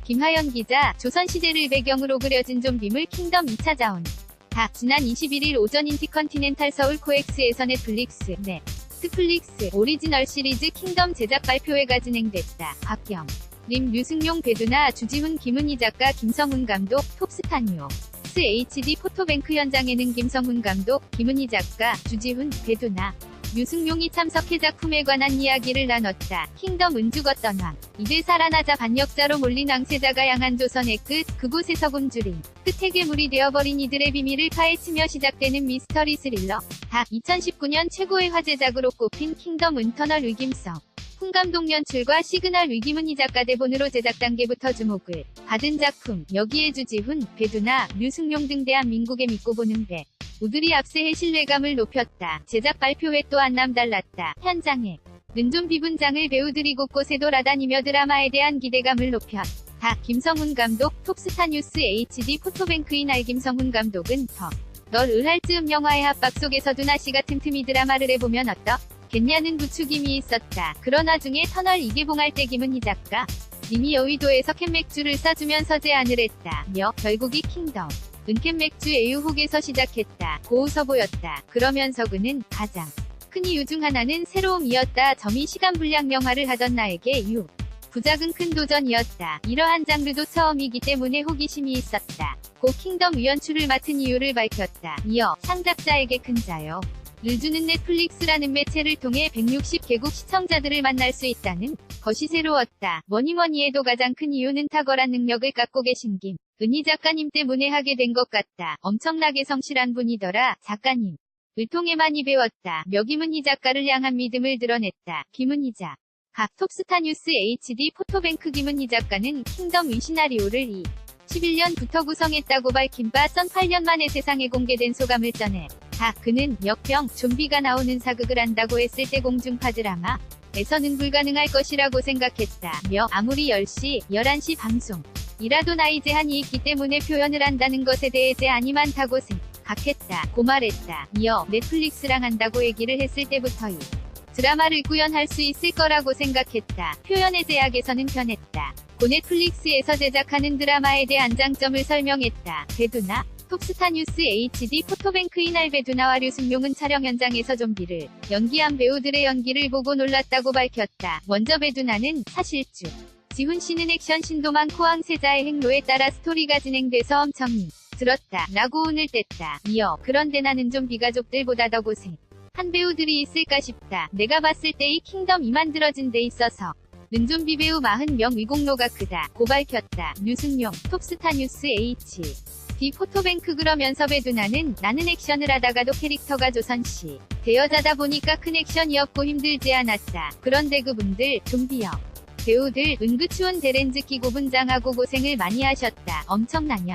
김하연 기자, 조선시대를 배경으로 그려진 좀비물 킹덤 2차 자원. 지난 21일 오전 인티컨티넨탈 서울 코엑스에서 넷플릭스 오리지널 시리즈 킹덤 제작 발표회가 진행됐다. 박경, 림, 류승용, 배두나, 주지훈, 김은희 작가, 김성훈 감독, 톱스타뉴스 HD 포토뱅크 현장에는 김성훈 감독, 김은희 작가, 주지훈, 배두나, 류승용이 참석해 작품에 관한 이야기를 나눴다. 킹덤은 죽었던 왕, 이제 살아나자 반역자로 몰린 왕세자가 향한 조선의 끝, 그곳에서 굶주린 끝에 괴물이 되어버린 이들의 비밀을 파헤치며 시작되는 미스터리 스릴러. 2019년 최고의 화제작으로 꼽힌 킹덤 은터널 위김성. 훈 감독 연출과 시그널 위김은희 작가 대본으로 제작 단계부터 주목을 받은 작품. 여기에 주지훈, 배두나, 류승용 등 대한민국에 믿고 보는 배우들이 앞세해 신뢰감을 높였다. 제작 발표회 또한 남달랐다. 현장에 는좀비 분장을 배우들이 곳곳에 돌아다니며 드라마에 대한 기대감을 높였다. 김성훈 감독, 톱스타뉴스 HD 포토뱅크인 김성훈 감독은 널 의할 즈음 영화의 합박 속에서도 나씨가 틈틈이 드라마를 해보면 어떻겠냐는 부추김이 있었다. 그러나 중에 터널 이개봉할 때 김은희 작가 님이 여의도에서 캔맥주를 싸주면서 제안을 했다며 결국 이 킹덤 은캔맥주 애유혹에서 시작했다. 고우서 보였다. 그러면서 그는 가장 큰 이유 중 하나는 새로움이었다. 점이 시간분량 영화를 하던 나에게 부작은 큰 도전이었다. 이러한 장르도 처음이기 때문에 호기심이 있었다. 고 킹덤 연출을 맡은 이유를 밝혔다. 이어 창작자에게 큰 자유 를 주는 넷플릭스라는 매체를 통해 160개국 시청자들을 만날 수 있다는 것이 새로웠다. 뭐니뭐니 해도 가장 큰 이유는 탁월한 능력을 갖고 계신 김은희 작가님 때문에 하게 된 것 같다. 엄청나게 성실한 분이더라. 작가님을 통해 많이 배웠다. 김은희 작가를 향한 믿음을 드러냈다. 김은희 작가. 톱스타뉴스 HD 포토뱅크 김은희 작가는 킹덤 위 시나리오를 2011년부터 구성했다고 밝힌 바 8년 만에 세상에 공개된 소감을 전해 그는 역병, 좀비가 나오는 사극을 한다고 했을 때 공중파 드라마에서는 불가능할 것이라고 생각했다며 아무리 10시, 11시 방송이라도 나 이제 한이 있기 때문에 표현을 한다는 것에 대해 제한이 많다고 생각했다고 말했다. 이어 넷플릭스랑 한다고 얘기를 했을 때부터 이 드라마를 구현할 수 있을 거라고 생각했다. 표현의 제약에서는 편했다. 고 넷플릭스에서 제작하는 드라마에 대한 장점을 설명했다. 배두나, 톱스타뉴스 HD 포토뱅크인 배두나와 류승용은 촬영 현장에서 좀비를 연기한 배우들의 연기를 보고 놀랐다고 밝혔다. 먼저 배두나는 사실 지훈 씨는 액션 신도 많고 왕세자의 행로에 따라 스토리가 진행돼서 엄청 들었다 라고 운을 뗐다. 이어 그런데 나는 좀비 가족들보다 더 고생한 배우들이 있을까 싶다. 내가 봤을 때 이 킹덤이 만들어진 데 있어서 는좀비 배우 40명 위공로가 크다 고 밝혔다. 류승용, 톱스타뉴스 HD 포토뱅크. 그러면서 배두나는 나는 액션을 하다가도 캐릭터가 조선시 대여자다 보니까 큰 액션이 없고 힘들지 않았다. 그런데 그분들 좀비역 배우들 은그 추운 대렌즈 끼고 분장하고 고생을 많이 하셨다. 엄청난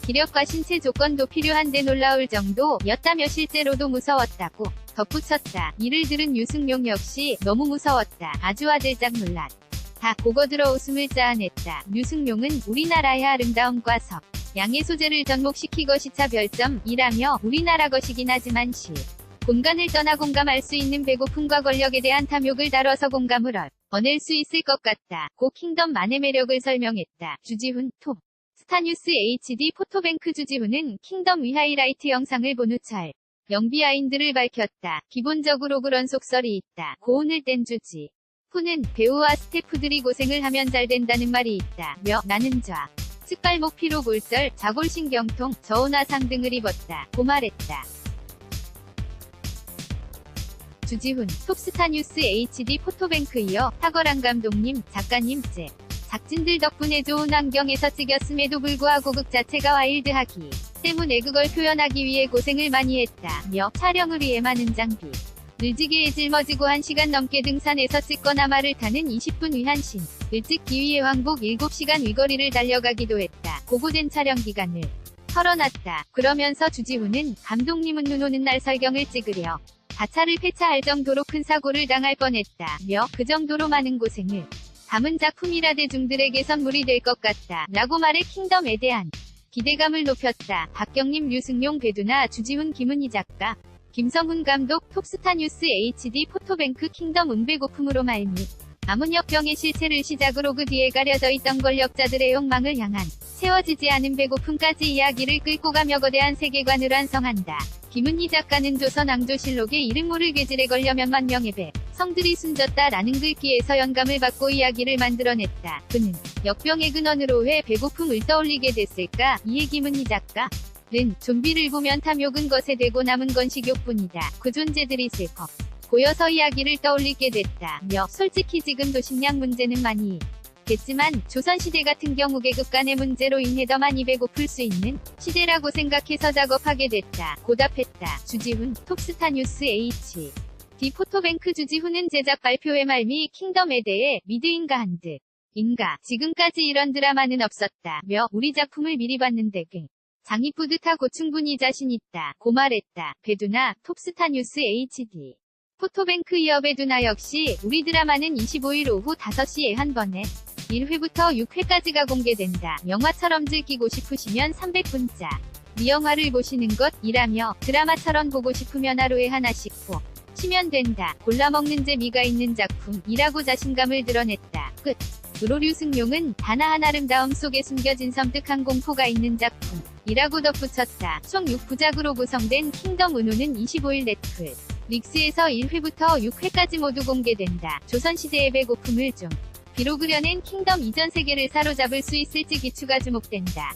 기력과 신체 조건도 필요한데 놀라울 정도였다며 실제로도 무서웠다고 덧붙였다. 이를 들은 유승용 역시 너무 무서웠다. 아주 아들짝 놀랐다. 고거 들어 웃음을 짜아냈다. 유승용은 우리나라의 아름다움과 양의 소재를 접목시키고 시차 별점이라며 우리나라 것이긴 하지만 공간을 떠나 공감할 수 있는 배고픔과 권력에 대한 탐욕을 다뤄서 공감을 얻어낼 수 있을 것 같다. 고 킹덤만의 매력을 설명했다. 주지훈, 스타뉴스 HD 포토뱅크. 주지훈은 킹덤 위 하이라이트 영상을 본 후 촬영 비하인드를 밝혔다. 기본적으로 그런 속설이 있다. 고운을 뗀 주지훈은 배우와 스태프들이 고생을 하면 잘 된다는 말이 있다며 나는 측발목 피로 골절, 자골신경통, 저온화상 등을 입었다 고 말했다. 주지훈, 톱스타뉴스 HD 포토뱅크. 이어 탁월한 감독님, 작가님, 작진들 덕분에 좋은 환경에서 찍었음에도 불구하고 극 자체가 와일드하기 때문에 그걸 표현하기 위해 고생을 많이 했다며 촬영을 위해 많은 장비를 지게에 짊어지고 1시간 넘게 등산해서 찍거나 말을 타는 20분 위 한신을 찍기 위해 왕복 7시간 위거리를 달려가기도 했다. 고고된 촬영 기간을 털어놨다. 그러면서 주지훈은 감독님은 눈 오는 날 설경을 찍으려 자차를 폐차할 정도로 큰 사고를 당할 뻔했다며 그 정도로 많은 고생을 담은 작품이라 대중들에게 선물이 될 것 같다 라고 말해 킹덤에 대한 기대감을 높였다. 박경림, 류승용, 배두나, 주지훈, 김은희 작가, 김성훈 감독. 톱스타뉴스 HD 포토뱅크. 킹덤 배고픔으로 말미 아문역병의 실체를 시작으로 그 뒤에 가려져 있던 권력자들의 욕망을 향한 채워지지 않은 배고픔까지 이야기를 끌고 가며 거대한 세계관을 완성한다. 김은희 작가는 조선 왕조실록의 이름 모를 괴질에 걸려 몇만 명의 성들이 숨졌다라는 글귀에서 영감을 받고 이야기를 만들어냈다. 그는 역병의 근원으로 왜 배고픔을 떠올리게 됐을까? 이에 김은희 작가는 좀비를 보면 탐욕은 것에 되고 남은 건 식욕뿐이다. 그 존재들이 슬퍼 보여서 이야기를 떠올리게 됐다며 솔직히 지금도 식량 문제는 많이 겠지만 조선시대 같은 경우 계급 간의 문제로 인해 더 많이 배고플 수 있는 시대라고 생각해서 작업하게 됐다. 고답했다. 주지훈, 톱스타뉴스 HD 포토뱅크. 주지훈은 제작 발표회 말 미 킹덤에 대해 미드인가 한드인가 지금까지 이런 드라마는 없었다며 우리 작품을 미리 봤는데 장이 뿌듯하고 충분히 자신있다 고 말했다. 배두나, 톱스타뉴스 HD 포토뱅크. 이어 배두나 역시 우리 드라마는 25일 오후 5시에 한 번에 1회부터 6회까지가 공개된다. 영화처럼 즐기고 싶으시면 300분짜 이 영화를 보시는 것이라며 드라마처럼 보고 싶으면 하루에 하나씩 보시면 된다. 골라먹는 재미가 있는 작품이라고 자신감을 드러냈다. 끝으로 류승룡은 하나한 아름다움 속에 숨겨진 섬뜩한 공포가 있는 작품이라고 덧붙였다. 총 6부작으로 구성된 킹덤 은호는 25일 넷플릭스에서 1회부터 6회까지 모두 공개된다. 조선시대의 배고픔을 좀 비로 그려낸 킹덤 이전 세계를 사로잡을 수 있을지 기추가 주목된다.